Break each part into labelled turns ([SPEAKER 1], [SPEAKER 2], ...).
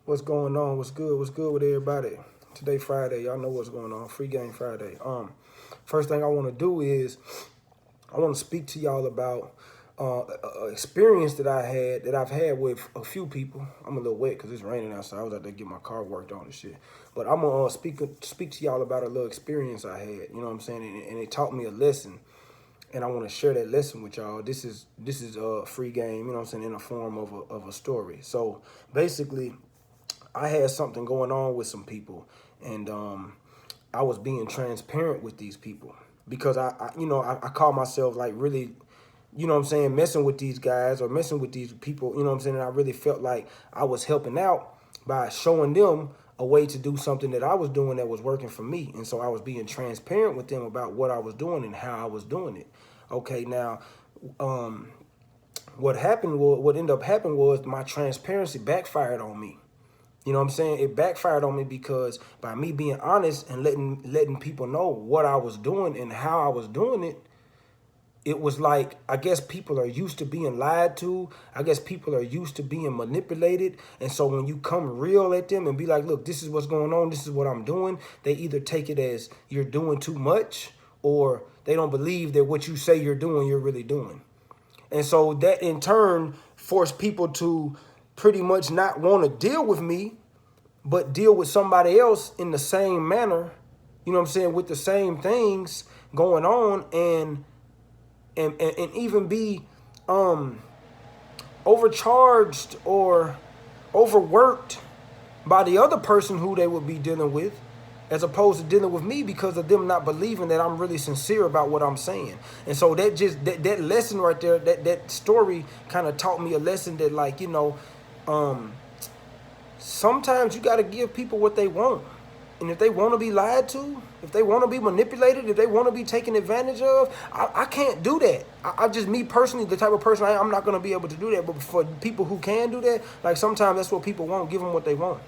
[SPEAKER 1] What's going on? What's good? What's good with everybody? Today Friday, y'all know what's going on. Free Game Friday. First thing I want to do is I want to speak to y'all about experience that I've had with a few people. I'm a little wet because it's raining outside. I was out there getting my car worked on and shit. But I'm gonna speak to y'all about a little experience I had. You know what I'm saying? And it taught me a lesson, and I want to share that lesson with y'all. This is a free game. You know what I'm saying? In the form of a story. So basically, I had something going on with some people, and I was being transparent with these people because I call myself like really, you know what I'm saying, messing with these guys or messing with these people, you know what I'm saying, and I really felt like I was helping out by showing them a way to do something that I was doing that was working for me. And so I was being transparent with them about what I was doing and how I was doing it. Okay, now what ended up happening was my transparency backfired on me. You know what I'm saying? It backfired on me because by me being honest and letting people know what I was doing and how I was doing it, it was like, I guess people are used to being lied to. I guess people are used to being manipulated. And so when you come real at them and be like, look, this is what's going on, this is what I'm doing, they either take it as you're doing too much, or they don't believe that what you say you're doing, you're really doing. And so that in turn forced people to pretty much not want to deal with me, but deal with somebody else in the same manner, you know what I'm saying, with the same things going on, and even be overcharged or overworked by the other person who they would be dealing with, as opposed to dealing with me because of them not believing that I'm really sincere about what I'm saying. And so that lesson right there, that story kind of taught me a lesson that, like, sometimes you got to give people what they want. And if they want to be lied to, if they want to be manipulated, if they want to be taken advantage of, I can't do that. I just, me personally, the type of person I am, I'm not going to be able to do that. But for people who can do that, like, sometimes that's what people want. Give them what they want,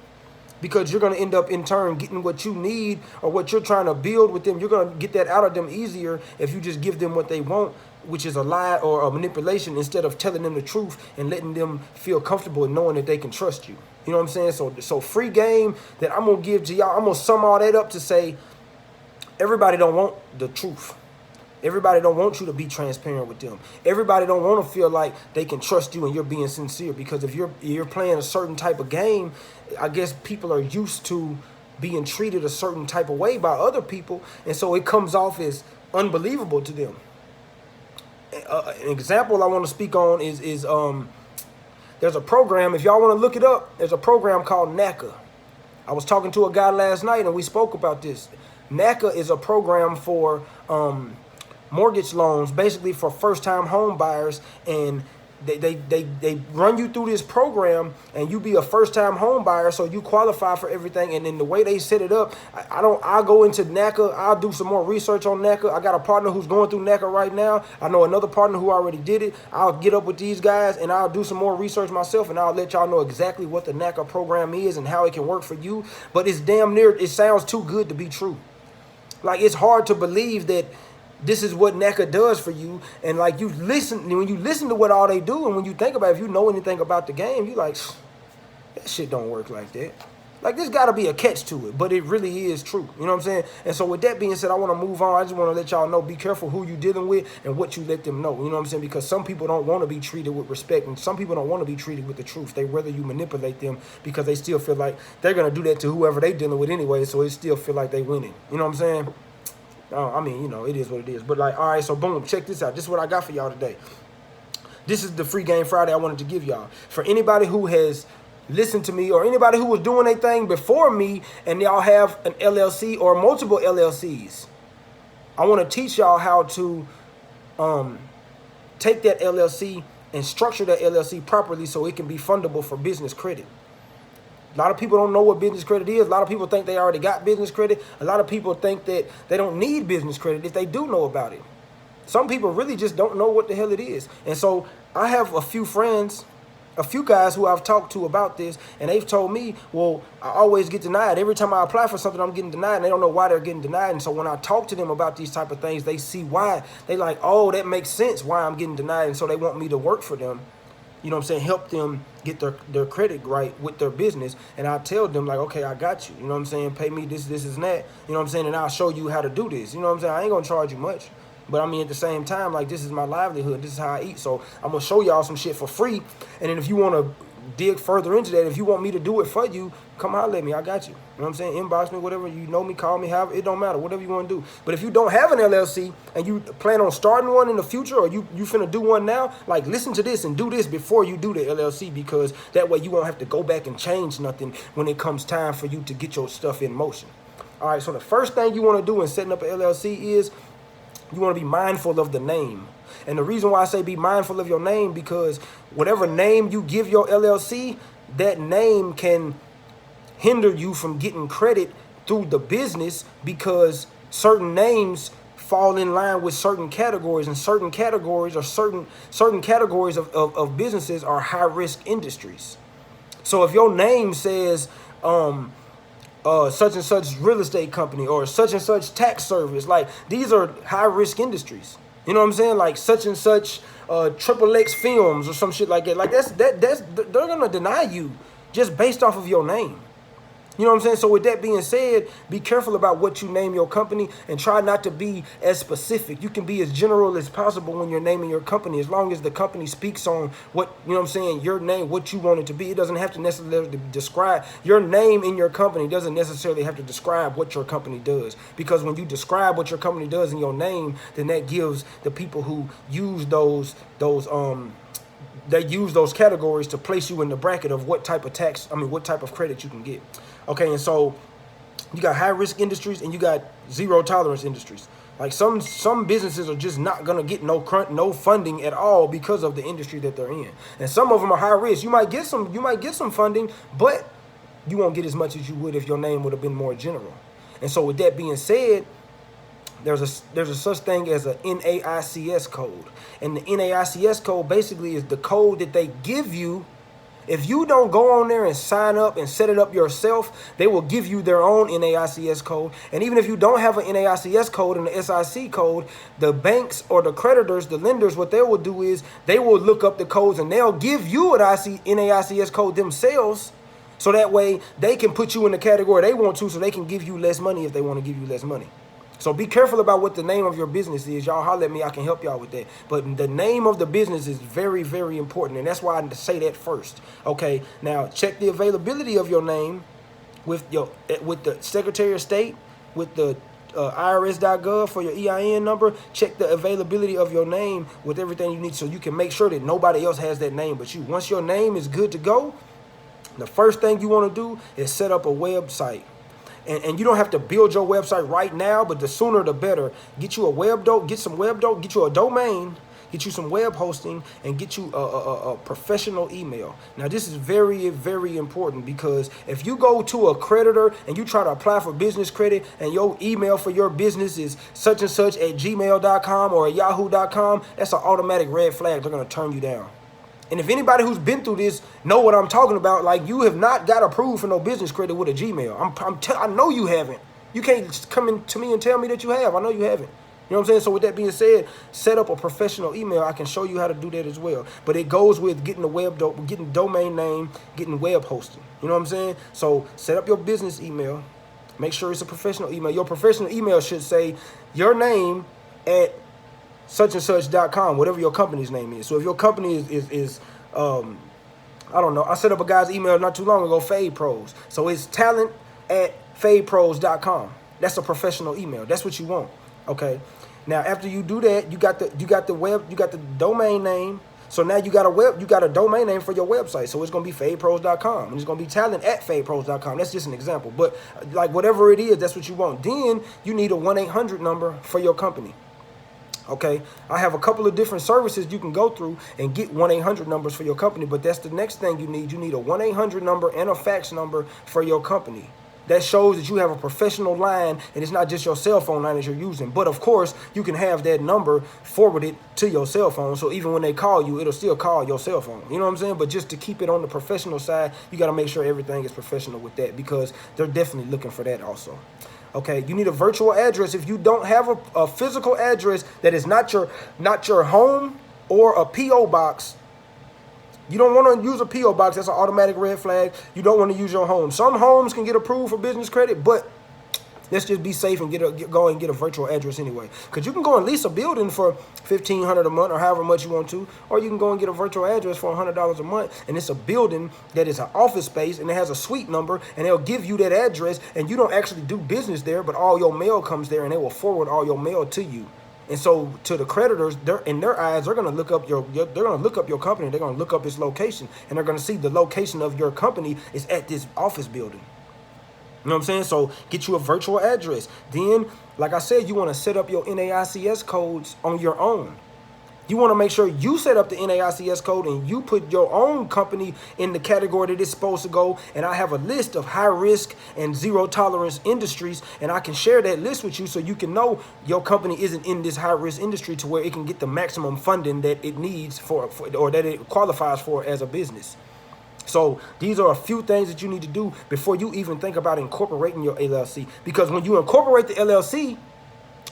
[SPEAKER 1] because you're going to end up in turn getting what you need or what you're trying to build with them. You're going to get that out of them easier if you just give them what they want, which is a lie or a manipulation, instead of telling them the truth and letting them feel comfortable and knowing that they can trust you. You know what I'm saying? So free game that I'm going to give to y'all, I'm going to sum all that up to say, everybody don't want the truth. Everybody don't want you to be transparent with them. Everybody don't want to feel like they can trust you and you're being sincere, because if you're playing a certain type of game, I guess people are used to being treated a certain type of way by other people, and so it comes off as unbelievable to them. An example I want to speak on is there's a program, if y'all want to look it up, there's a program called NACA. I was talking to a guy last night and we spoke about this. NACA is a program for mortgage loans, basically for first-time home buyers, and they run you through this program, and you be a first-time home buyer, so you qualify for everything. And then the way they set it up, I'll go into NACA, I'll do some more research on NACA. I got a partner who's going through NACA right now. I know another partner who already did it. I'll get up with these guys and I'll do some more research myself, and I'll let y'all know exactly what the NACA program is and how it can work for you. But it's damn near, it sounds too good to be true. Like, it's hard to believe that this is what NACA does for you. And like, when you listen to what all they do, and when you think about it, if you know anything about the game, you like, that shit don't work like that. Like, there's got to be a catch to it, but it really is true. You know what I'm saying? And so with that being said, I want to move on. I just want to let y'all know, be careful who you dealing with and what you let them know. You know what I'm saying? Because some people don't want to be treated with respect, and some people don't want to be treated with the truth. They rather you manipulate them because they still feel like they're going to do that to whoever they dealing with anyway, so they still feel like they winning. You know what I'm saying? I mean, it is what it is. But like, all right, so boom, check this out. This is what I got for y'all today. This is the free game Friday I wanted to give y'all. For anybody who has listened to me, or anybody who was doing a thing before me and y'all have an LLC or multiple LLCs, I want to teach y'all how to take that LLC and structure that LLC properly so it can be fundable for business credit. A lot of people don't know what business credit is. A lot of people think they already got business credit. A lot of people think that they don't need business credit if they do know about it. Some people really just don't know what the hell it is. And so I have a few friends, a few guys who I've talked to about this, and they've told me, well, I always get denied. Every time I apply for something, I'm getting denied, and they don't know why they're getting denied. And so when I talk to them about these type of things, they see why. They like, oh, that makes sense why I'm getting denied. And so they want me to work for them you know what I'm saying, help them get their credit right with their business. And I tell them like, okay, I got you. You know what I'm saying? Pay me this, and that. You know what I'm saying? And I'll show you how to do this. You know what I'm saying? I ain't gonna charge you much. But I mean, at the same time, like, this is my livelihood. This is how I eat. So I'm gonna show y'all some shit for free. And then if you wanna dig further into that, if you want me to do it for you, come holler at me. I got you. You know what I'm saying? Inbox me, whatever. You know me, call me, however. It don't matter. Whatever you want to do. But if you don't have an LLC and you plan on starting one in the future, or you finna do one now, like, listen to this and do this before you do the LLC, because that way you won't have to go back and change nothing when it comes time for you to get your stuff in motion. All right, so the first thing you want to do in setting up an LLC is you want to be mindful of the name. And the reason why I say be mindful of your name, because whatever name you give your LLC, that name can hinder you from getting credit through the business, because certain names fall in line with certain categories, and certain categories or certain categories of businesses are high risk industries. So if your name says such and such real estate company or such and such tax service, like, these are high risk industries. You know what I'm saying? Like such and such Triple X Films or some shit like that. Like, that's they're gonna deny you just based off of your name. You know what I'm saying? So with that being said, be careful about what you name your company, and try not to be as specific. You can be as general as possible when you're naming your company, as long as the company speaks on what, you know what I'm saying, your name, what you want it to be. It doesn't have to necessarily describe your name in your company. Doesn't necessarily have to describe what your company does, because when you describe what your company does in your name, then that gives the people who use those categories to place you in the bracket of what type of credit you can get. Okay, and so you got high risk industries and you got zero tolerance industries. Like, some businesses are just not gonna get no funding at all because of the industry that they're in, and some of them are high risk. You might get some funding, but you won't get as much as you would if your name would have been more general. And so with that being said, there's a such thing as a NAICS code, and the NAICS code basically is the code that they give you. If you don't go on there and sign up and set it up yourself, they will give you their own NAICS code. And even if you don't have an NAICS code and the SIC code, the banks or the creditors, the lenders, what they will do is they will look up the codes and they'll give you an NAICS code themselves. So that way they can put you in the category they want to, so they can give you less money if they want to give you less money. So be careful about what the name of your business is. Y'all holler at me, I can help y'all with that. But the name of the business is very, very important, and that's why I say that first. Okay, now check the availability of your name with the Secretary of State, with the IRS.gov for your EIN number. Check the availability of your name with everything you need, so you can make sure that nobody else has that name but you. Once your name is good to go, the first thing you want to do is set up a website. And you don't have to build your website right now, but the sooner the better. Get you get you a domain, get you some web hosting, and get you a professional email. Now, this is very, very important, because if you go to a creditor and you try to apply for business credit and your email for your business is such and such at gmail.com or at yahoo.com, that's an automatic red flag. They're going to turn you down. And if anybody who's been through this know what I'm talking about, like, you have not got approved for no business credit with a Gmail. I know you haven't. You can't come in to me and tell me that you have. I know you haven't. You know what I'm saying? So with that being said, set up a professional email. I can show you how to do that as well. But it goes with getting getting domain name, getting web hosting. You know what I'm saying? So set up your business email. Make sure it's a professional email. Your professional email should say your name at suchandsuch.com, whatever your company's name is. So if your company is I don't know, I set up a guy's email not too long ago, Fade Pros. So it's talent at fadepros.com. That's a professional email. That's what you want. Okay. Now, after you do that, you got the domain name. So now you got a domain name for your website. So it's going to be fadepros.com, and it's going to be talent at fadepros.com. That's just an example. But like, whatever it is, that's what you want. Then you need a 1-800 number for your company. Okay, I have a couple of different services you can go through and get 1-800 numbers for your company, but that's the next thing you need. You need a 1-800 number and a fax number for your company. That shows that you have a professional line, and it's not just your cell phone line that you're using. But of course, you can have that number forwarded to your cell phone, so even when they call you, it'll still call your cell phone. You know what I'm saying? But just to keep it on the professional side, you got to make sure everything is professional with that, because they're definitely looking for that also. Okay, you need a virtual address. If you don't have a physical address that is not your home or a P.O. box, You don't want to use a P.O. box. That's an automatic red flag. You don't want to use your home. Some homes can get approved for business credit, but let's just be safe and go and get a virtual address anyway. Because you can go and lease a building for $1,500 a month or however much you want to, or you can go and get a virtual address for $100 a month, and it's a building that is an office space, and it has a suite number, and they'll give you that address, and you don't actually do business there, but all your mail comes there, and they will forward all your mail to you. And so, to the creditors, in their eyes, they're going to look up your company. They're going to look up its location, and they're going to see the location of your company is at this office building. You know what I'm saying? So get you a virtual address. Then, like I said, you want to set up your NAICS codes on your own. You want to make sure you set up the NAICS code and you put your own company in the category that it's supposed to go. And I have a list of high risk and zero tolerance industries, and I can share that list with you so you can know your company isn't in this high risk industry to where it can get the maximum funding that it needs for or that it qualifies for as a business. So these are a few things that you need to do before you even think about incorporating your LLC. Because when you incorporate the LLC,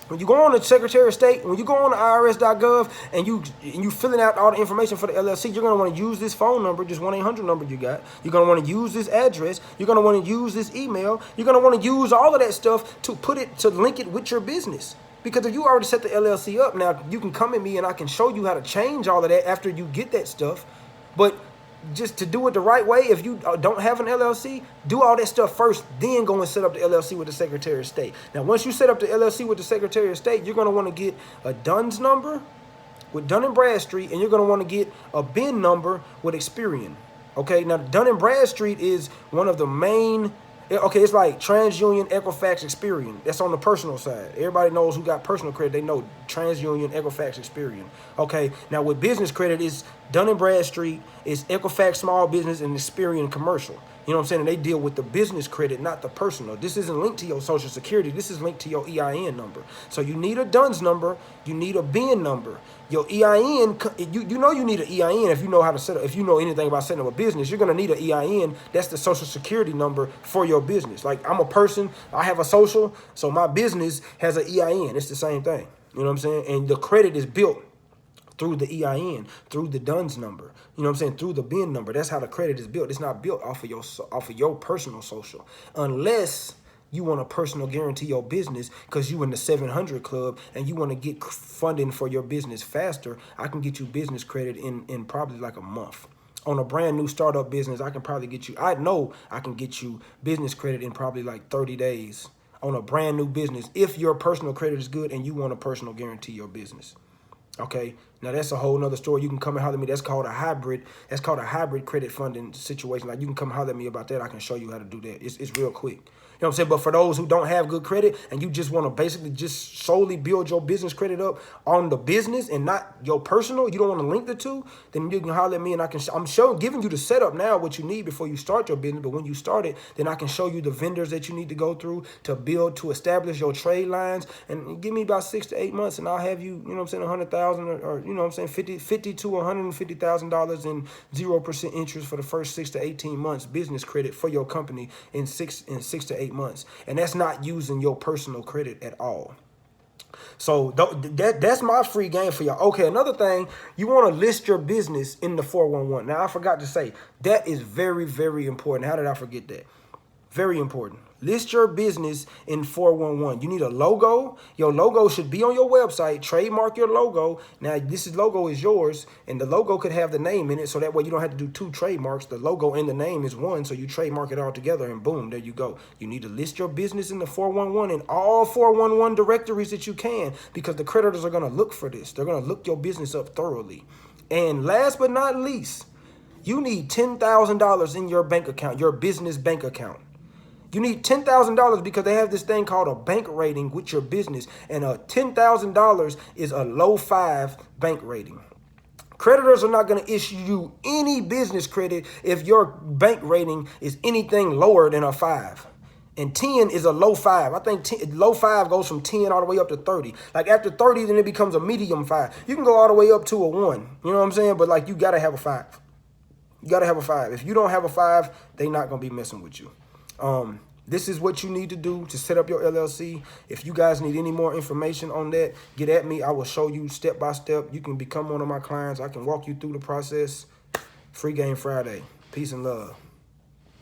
[SPEAKER 1] when you go on the Secretary of State, when you go on the IRS.gov and you filling out all the information for the LLC, you're going to want to use this phone number, this 1-800 number you got. You're going to want to use this address. You're going to want to use this email. You're going to want to use all of that stuff to link it with your business. Because if you already set the LLC up, now you can come at me and I can show you how to change all of that after you get that stuff. But just to do it the right way, if you don't have an LLC, do all that stuff first, then go and set up the LLC with the Secretary of State. Now, once you set up the LLC with the Secretary of State, you're going to want to get a DUNS number with Dun & Bradstreet, and you're going to want to get a BIN number with Experian. Okay, now Dun & Bradstreet is one of the main... Okay, it's like TransUnion, Equifax, Experian. That's on the personal side. Everybody knows who got personal credit. They know TransUnion, Equifax, Experian. Okay, now with business credit, it's Dun & Bradstreet, it's Equifax Small Business, and Experian Commercial. You know what I'm saying? And they deal with the business credit, not the personal. This isn't linked to your Social Security. This is linked to your EIN number. So you need a DUNS number. You need a BIN number. Your EIN, you know you need an EIN if you know how to set up. If you know anything about setting up a business, you're going to need an EIN. That's the Social Security number for your business. Like, I'm a person. I have a social. So my business has an EIN. It's the same thing. You know what I'm saying? And the credit is built through the EIN, through the DUNS number, you know what I'm saying, through the BIN number. That's how the credit is built. It's not built off of your personal social, unless you want to personal guarantee your business because you in the 700 club and you want to get funding for your business faster. I can get you business credit in probably like a month. On a brand new startup business, I can probably get you, I know I can get you business credit in probably like 30 days on a brand new business if your personal credit is good and you want to personal guarantee your business. Okay, now that's a whole nother story. You can come and holler at me. That's called a hybrid. That's called a hybrid credit funding situation. Like, you can come holler at me about that. I can show you how to do that. It's real quick. You know what I'm saying? But for those who don't have good credit and you just want to basically just solely build your business credit up on the business and not your personal, you don't want to link the two, then you can holler at me and I'm giving you the setup now, what you need before you start your business. But when you start it, then I can show you the vendors that you need to go through to build, to establish your trade lines, and give me about 6 to 8 months and I'll have you, you know what I'm saying, 100,000 or you know what I'm saying, $50 to $150,000 in 0% interest for the first 6 to 18 months business credit for your company in 6 to 8 months. And that's not using your personal credit at all. So that's my free game for y'all. Okay, another thing, you want to list your business in the 411. Now, I forgot to say, that is very, very important. How did I forget that? Very important. List your business in 411. You need a logo. Your logo should be on your website. Trademark your logo. Now, logo is yours, and the logo could have the name in it, so that way you don't have to do 2 trademarks. The logo and the name is one, so you trademark it all together, and boom, there you go. You need to list your business in the 411 in all 411 directories that you can, because the creditors are going to look for this. They're going to look your business up thoroughly. And last but not least, you need $10,000 in your bank account, your business bank account. You need $10,000 because they have this thing called a bank rating with your business. And $10,000 is a low 5 bank rating. Creditors are not going to issue you any business credit if your bank rating is anything lower than a 5. And 10 is a low 5. I think low 5 goes from 10 all the way up to 30. Like, after 30, then it becomes a medium 5. You can go all the way up to a 1. You know what I'm saying? But, like, you got to have a 5. You got to have a 5. If you don't have a 5, they're not going to be messing with you. This is what you need to do to set up your LLC. If you guys need any more information on that, get at me. I will show you step by step. You can become one of my clients. I can walk you through the process. Free Game Friday. Peace and love.